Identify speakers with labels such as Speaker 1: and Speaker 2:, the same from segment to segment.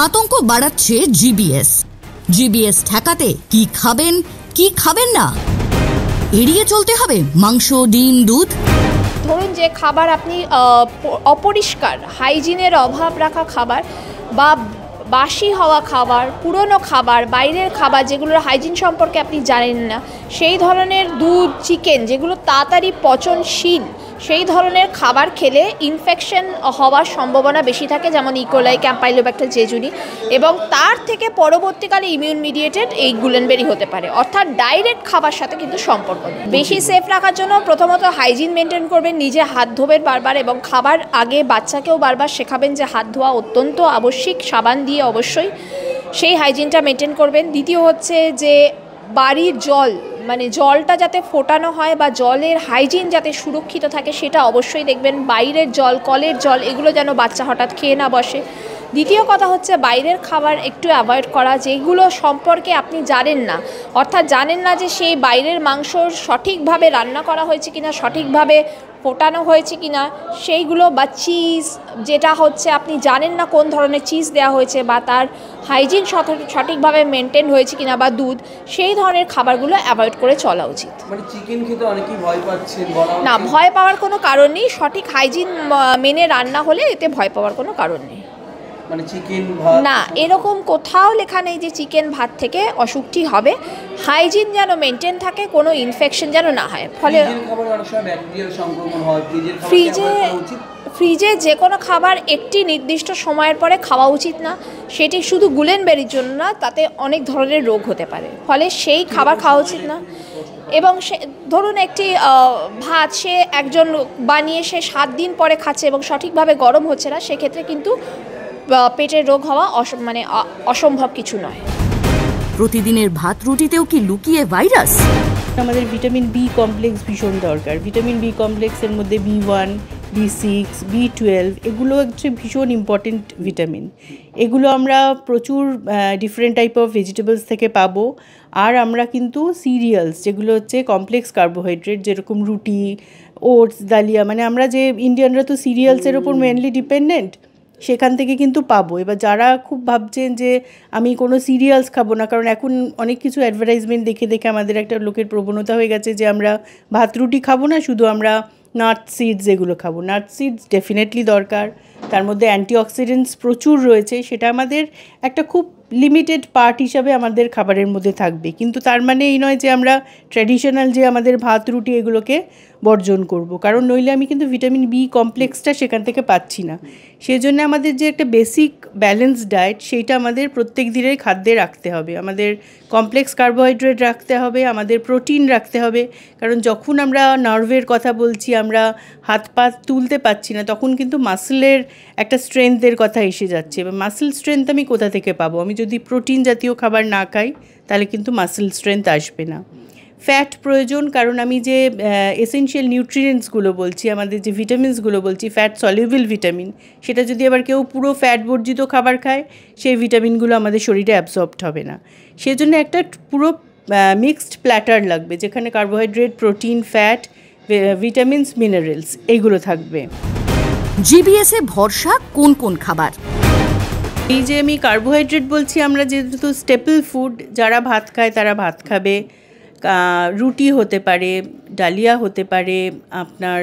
Speaker 1: আতঙ্ক বাড়াচ্ছে জিবিএস ঠেকাতে কি খাবেন কি খাবেন না এড়িয়ে চলতে হবে মাংস, ডিম, দুধ।
Speaker 2: ধরুন যে খাবার আপনি অপরিষ্কার, হাইজিনের অভাব রাখা খাবার বা বাসি হওয়া খাবার, পুরনো খাবার, বাইরের খাবার যেগুলোর হাইজিন সম্পর্কে আপনি জানেন না, সেই ধরনের দুধ, চিকেন যেগুলো তাড়াতাড়ি পচনশীল, সেই ধরনের খাবার খেলে ইনফেকশন হওয়ার সম্ভাবনা বেশি থাকে, যেমন ইকোলাই, ক্যাম্পাইলোব্যাক্টার জেজুরি, এবং তার থেকে পরবর্তীকালে ইমিউন মিডিয়েটেড এই গুলেনবেরি হতে পারে। অর্থাৎ ডাইরেক্ট খাবার সাথে কিন্তু সম্পর্ক নেই। বেশি সেফ রাখার জন্য প্রথমত হাইজিন মেনটেন করবেন, নিজে হাত ধোবেন বারবার, এবং খাবার আগে বাচ্চাকেও বারবার শেখাবেন যে হাত ধোয়া অত্যন্ত আবশ্যিক, সাবান দিয়ে অবশ্যই সেই হাইজিনটা মেনটেন করবেন। দ্বিতীয় হচ্ছে যে বাড়ির জল, মানে জলটা যাতে ফোটানো হয় বা জলের হাইজিন যাতে সুরক্ষিত থাকে সেটা অবশ্যই দেখবেন। বাইরের জল, কলের জল, এগুলো যেন বাচ্চা হঠাৎ খেয়ে না বসে। দ্বিতীয় কথা হচ্ছে বাইরের খাবার একটু অ্যাভয়েড করা, যেগুলো সম্পর্কে আপনি জানেন না, অর্থাৎ জানেন না যে সেই বাইরের মাংস সঠিকভাবে রান্না করা হয়েছে কিনা, সঠিকভাবে ফোটানো হয়েছে কিনা সেইগুলো, বা চিজ যেটা হচ্ছে আপনি জানেন না কোন ধরনের চিজ দেওয়া হয়েছে বা তার হাইজিন সঠিকভাবে মেনটেন হয়েছে কিনা, বা দুধ, সেই ধরনের খাবারগুলো অ্যাভয়েড করে চলা উচিত।
Speaker 3: মানে চিকেন খেতে অনেকেই ভয় পাচ্ছেন,
Speaker 2: না, ভয় পাওয়ার কোনো কারণ নেই। সঠিক হাইজিন মেনে রান্না হলে এতে ভয় পাওয়ার কোনো কারণ নেই।
Speaker 3: মানে চিকেন ভাত
Speaker 2: না, এরকম কোথাও লেখা নেই যে চিকেন ভাত থেকে অসুখটি হবে। হাইজিন যেন মেনটেন থাকে, কোনো ইনফেকশন যেন না হয়। ফলে ফ্রিজে যে কোনো খাবার একটি নির্দিষ্ট সময়ের পরে খাওয়া উচিত না। সেটি শুধু গুলেনবেরির জন্য না, তাতে অনেক ধরনের রোগ হতে পারে, ফলে সেই খাবার খাওয়া উচিত না। এবং সে ধরুন একটি ভাত সে একজন বানিয়ে সে 7 দিন পরে খাচ্ছে এবং সঠিকভাবে গরম হচ্ছে না, সেক্ষেত্রে কিন্তু পেটের রোগ হওয়া অসম্ভব কিছু নয়।
Speaker 1: প্রতিদিনের ভাত রুটিতেও কি লুকিয়ে ভাইরাস?
Speaker 4: আমাদের ভিটামিন বি কমপ্লেক্স ভীষণ দরকার। ভিটামিন বি কমপ্লেক্সের মধ্যে B1, B6, B12 এগুলো হচ্ছে ভীষণ ইম্পর্টেন্ট ভিটামিন। এগুলো আমরা প্রচুর ডিফারেন্ট টাইপ অফ ভেজিটেবলস থেকে পাবো। আর আমরা কিন্তু সিরিয়ালস, যেগুলো হচ্ছে কমপ্লেক্স কার্বোহাইড্রেট, যেরকম রুটি, ওটস, দালিয়া, মানে আমরা যে ইন্ডিয়ানরা তো সিরিয়ালসের ওপর মেনলি ডিপেন্ডেন্ট, সেখান থেকে কিন্তু পাবো। এবার যারা খুব ভাবছেন যে আমি কোনো সিরিয়ালস খাবো না, কারণ এখন অনেক কিছু অ্যাডভার্টাইজমেন্ট দেখে দেখে আমাদের একটা লোকের প্রবণতা হয়ে গেছে যে আমরা ভাত রুটি খাবো না, শুধু আমরা নাট সিডস এগুলো খাবো। নাট সিডস ডেফিনেটলি দরকার, তার মধ্যে অ্যান্টিঅক্সিডেন্টস প্রচুর রয়েছে, সেটা আমাদের একটা খুব লিমিটেড পার্ট হিসাবে আমাদের খাবারের মধ্যে থাকবে। কিন্তু তার মানে এই নয় যে আমরা ট্র্যাডিশনাল যে আমাদের ভাত রুটি এগুলোকে বর্জন করব, কারণ নইলে আমি কিন্তু ভিটামিন বি কমপ্লেক্সটা সেখান থেকে পাচ্ছি না। সেজন্য আমাদের যে একটা বেসিক ব্যালেন্স ডায়েট, সেইটা আমাদের প্রত্যেক দিনের খাদ্যে রাখতে হবে। আমাদের কমপ্লেক্স কার্বোহাইড্রেট রাখতে হবে, আমাদের প্রোটিন রাখতে হবে, কারণ যখন আমরা নার্ভের কথা বলছি, আমরা হাত পা তুলতে পারছি না, তখন কিন্তু মাসেলের একটা স্ট্রেংথের কথা এসে যাচ্ছে। এবার মাসেল স্ট্রেংথ আমি কোথা থেকে পাবো? আমি যদি প্রোটিন জাতীয় খাবার না খাই, তাহলে কিন্তু মাসেল স্ট্রেংথ আসবে না। ফ্যাট প্রয়োজন, কারণ আমি যে এসেনশিয়াল নিউট্রিয়েন্টসগুলো বলছি, আমাদের যে ভিটামিনসগুলো বলছি, ফ্যাট সলিউবল ভিটামিন, সেটা যদি আবার কেউ পুরো ফ্যাট বর্জিত খাবার খায়, সেই ভিটামিনগুলো আমাদের শরীরে অ্যাবসর্বড হবে না। সেজন্য একটা পুরো মিক্সড প্ল্যাটার লাগবে, যেখানে carbohydrate, protein, fat, vitamins, minerals এইগুলো থাকবে।
Speaker 1: জিবিএস এ ভরসা কোন কোন খাবার?
Speaker 4: এই যে আমি কার্বোহাইড্রেট বলছি, আমরা যেহেতু স্টেপল ফুড, যারা ভাত খায় তারা ভাত খাবে। রুটি হতে পারে, ডালিয়া হতে পারে, আপনার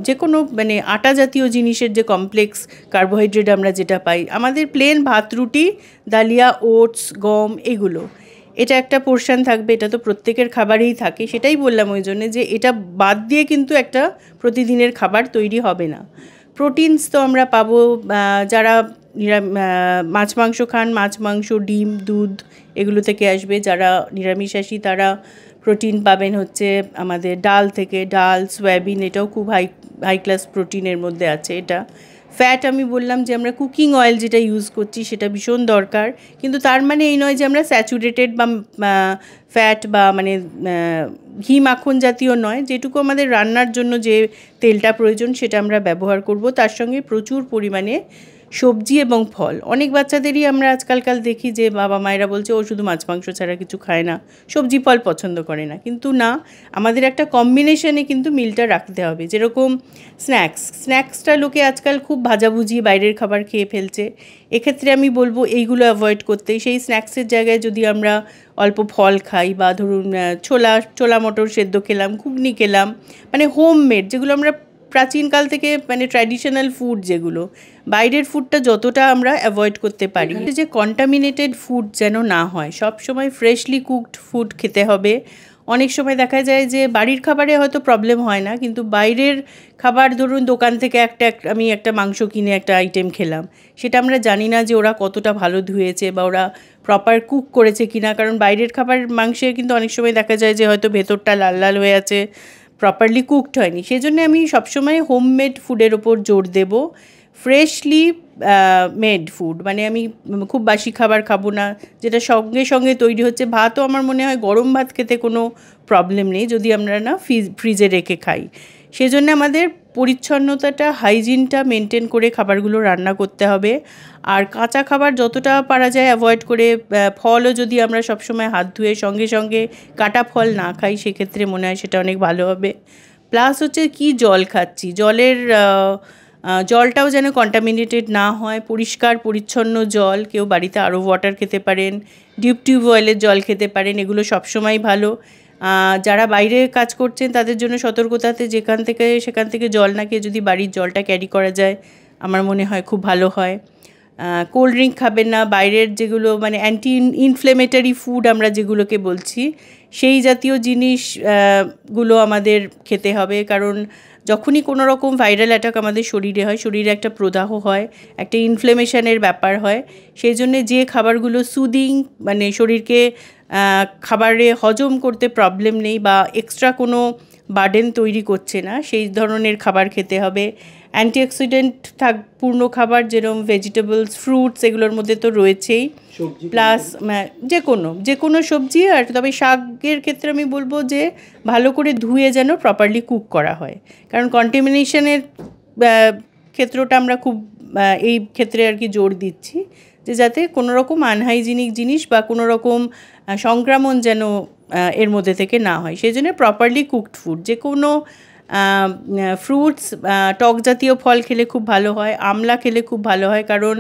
Speaker 4: যে কোনো মানে আটা জাতীয় জিনিসের যে কমপ্লেক্স কার্বোহাইড্রেট আমরা যেটা পাই, আমাদের প্লেন ভাত, রুটি, ডালিয়া, ওটস, গম, এগুলো, এটা একটা পোর্শন থাকবে। এটা তো প্রত্যেকের খাবারেই থাকে, সেটাই বললাম ওই জন্যে যে এটা বাদ দিয়ে কিন্তু একটা প্রতিদিনের খাবার তৈরি হবে না। প্রোটিনস তো আমরা পাবো, যারা মাছ মাংস খান, মাছ মাংস, ডিম, দুধ এগুলো থেকে আসবে। যারা নিরামিষাশী তারা প্রোটিন পাবেন হচ্ছে আমাদের ডাল থেকে, ডাল, সয়াবিন, এটাও খুব হাই ক্লাস প্রোটিনের মধ্যে আছে। এটা ফ্যাট আমি বললাম যে আমরা কুকিং অয়েল যেটা ইউজ করছি সেটা ভীষণ দরকার, কিন্তু তার মানে এই নয় যে আমরা স্যাচুরেটেড বা ফ্যাট বা মানে ঘি মাখন জাতীয় নয়। যেটুকু আমাদের রান্নার জন্য যে তেলটা প্রয়োজন সেটা আমরা ব্যবহার করব। তার সঙ্গে প্রচুর পরিমাণে সবজি এবং ফল। অনেক বাচ্চাদেরই আমরা আজকালকাল দেখি যে বাবা মায়েরা বলছে ও শুধু মাছ মাংস ছাড়া কিছু খায় না, সবজি ফল পছন্দ করে না, কিন্তু না, আমাদের একটা কম্বিনেশনে কিন্তু মিলটা রাখতে হবে। যেরকম স্ন্যাক্সটা লোকে আজকাল খুব ভাজাভুজি বাইরের খাবার খেয়ে ফেলছে, এক্ষেত্রে আমি বলবো এইগুলো অ্যাভয়েড করতে। সেই স্ন্যাক্সের জায়গায় যদি আমরা অল্প ফল খাই বা ধরুন ছোলা মটর সেদ্ধ খেলাম, ঘুগনি খেলাম, মানে হোমমেড যেগুলো আমরা প্রাচীনকাল থেকে মানে ট্র্যাডিশনাল ফুড, যেগুলো বাইরের ফুডটা যতটা আমরা অ্যাভয়েড করতে পারি, যে কন্টামিনেটেড ফুড যেন না হয়, সব সময় ফ্রেশলি কুকড ফুড খেতে হবে। অনেক সময় দেখা যায় যে বাড়ির খাবারে হয়তো প্রবলেম হয় না, কিন্তু বাইরের খাবার ধরুন দোকান থেকে আমি একটা মাংস কিনে একটা আইটেম খেলাম, সেটা আমরা জানি না যে ওরা কতটা ভালো ধুয়েছে বা ওরা প্রপার কুক করেছে কিনা, কারণ বাইরের খাবার মাংসে কিন্তু অনেক সময় দেখা যায় যে হয়তো ভেতরটা লাল লাল হয়ে আছে, প্রপারলি কুকড হয়নি। সেই জন্য আমি সবসময় হোমমেড ফুডের ওপর জোর দেব, ফ্রেশলি মেড ফুড, মানে আমি খুব বাসি খাবার খাবো না, যেটা সঙ্গে সঙ্গে তৈরি হচ্ছে। ভাতও আমার মনে হয় গরম ভাত খেতে কোনো প্রবলেম নেই যদি আমরা না ফ্রিজে রেখে খাই। সেজন্য আমাদের পরিচ্ছন্নতাটা, হাইজিনটা মেনটেন করে খাবারগুলো রান্না করতে হবে। আর কাঁচা খাবার যতটা পারা যায় অ্যাভয়েড করে, ফলও যদি আমরা সবসময় হাত ধুয়ে সঙ্গে সঙ্গে কাটা ফল না খাই, সেক্ষেত্রে মনে হয় সেটা অনেক ভালো হবে। প্লাস হচ্ছে কি জল খাচ্ছি, জলটাও যেন কন্টামিনেটেড না হয়, পরিষ্কার পরিচ্ছন্ন জল। কেউ বাড়িতে আরও ওয়াটার খেতে পারেন, টিউবওয়েলের জল খেতে পারেন, এগুলো সবসময় ভালো। যারা বাইরে কাজ করছেন তাদের জন্য সতর্কতাতে সেখান থেকে জল না খেয়ে যদি বাড়ির জলটা ক্যারি করা যায়, আমার মনে হয় খুব ভালো হয়। কোল্ড ড্রিঙ্ক খাবেন না, বাইরের যেগুলো মানে অ্যান্টি ইনফ্লেমেটারি ফুড আমরা যেগুলোকে বলছি, সেই জাতীয় জিনিসগুলো আমাদের খেতে হবে। কারণ যখনই কোনো রকম ভাইরাল অ্যাটাক আমাদের শরীরে হয়, শরীরে একটা প্রদাহ হয়, একটা ইনফ্লেমেশনের ব্যাপার হয়। সেই জন্যে যে খাবারগুলো সুদিং, মানে শরীরকে খাবারে হজম করতে প্রবলেম নেই বা এক্সট্রা কোনো বার্ডেন তৈরি করছে না, সেই ধরনের খাবার খেতে হবে। অ্যান্টিঅক্সিডেন্ট পূর্ণ খাবার যেরকম ভেজিটেবলস, ফ্রুটস, এগুলোর মধ্যে তো রয়েছেই, প্লাস যে কোনো সবজি। আর তবে শাকের ক্ষেত্রে আমি বলবো যে ভালো করে ধুয়ে যেন প্রপারলি কুক করা হয়, কারণ কন্টামিনেশনের ক্ষেত্রটা আমরা খুব এই ক্ষেত্রে আর কি জোর দিচ্ছি, যে যাতে কোনো রকম আনহাইজিনিক জিনিস বা কোনো রকম সংক্রমণ যেন এর মধ্যে থেকে না হয়। সেই জন্য প্রপারলি কুকড ফুড, যে কোনো ফ্রুটস, টক জাতীয় ফল খেলে খুব ভালো হয়, আমলা খেলে খুব ভালো হয়, কারণ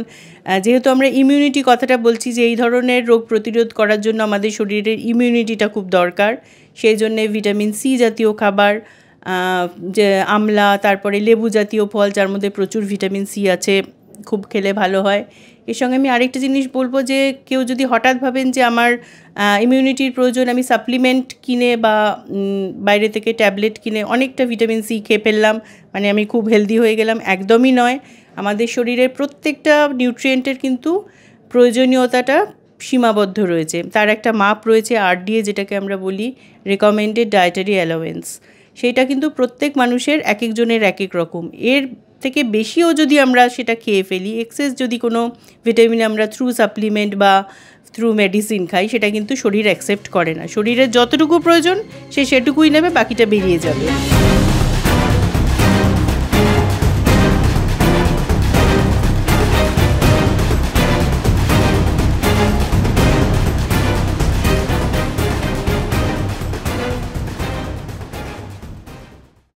Speaker 4: যেহেতু আমরা ইমিউনিটি কথাটা বলছি, যে এই ধরনের রোগ প্রতিরোধ করার জন্য আমাদের শরীরের ইমিউনিটিটা খুব দরকার। সেই জন্যে ভিটামিন সি জাতীয় খাবার, যে আমলা, তারপরে লেবু জাতীয় ফল যার মধ্যে প্রচুর ভিটামিন সি আছে, খুব খেলে ভালো হয়। এর সঙ্গে আমি আরেকটা জিনিস বলবো, যে কেউ যদি হঠাৎ ভাবেন যে আমার ইমিউনিটির প্রয়োজন, আমি সাপ্লিমেন্ট কিনে বা বাইরে থেকে ট্যাবলেট কিনে অনেকটা ভিটামিন সি খেয়ে ফেললাম, মানে আমি খুব হেলদি হয়ে গেলাম, একদমই নয়। আমাদের শরীরের প্রত্যেকটা নিউট্রিয়েন্টের কিন্তু প্রয়োজনীয়তাটা সীমাবদ্ধ রয়েছে, তার একটা মাপ রয়েছে, RDA যেটাকে আমরা বলি, রেকমেন্ডেড ডায়েটারি অ্যালাওয়েন্স। সেইটা কিন্তু প্রত্যেক মানুষের এক একজনের এক এক রকম। এর থেকে বেশিও যদি আমরা সেটা খেয়ে ফেলি, এক্সেস যদি কোনো ভিটামিন আমরা থ্রু সাপ্লিমেন্ট বা থ্রু মেডিসিন খাই, সেটা কিন্তু শরীর অ্যাকসেপ্ট করে না। শরীরের যতটুকু প্রয়োজন সে সেটুকুই নেবে, বাকিটা বেরিয়ে যাবে।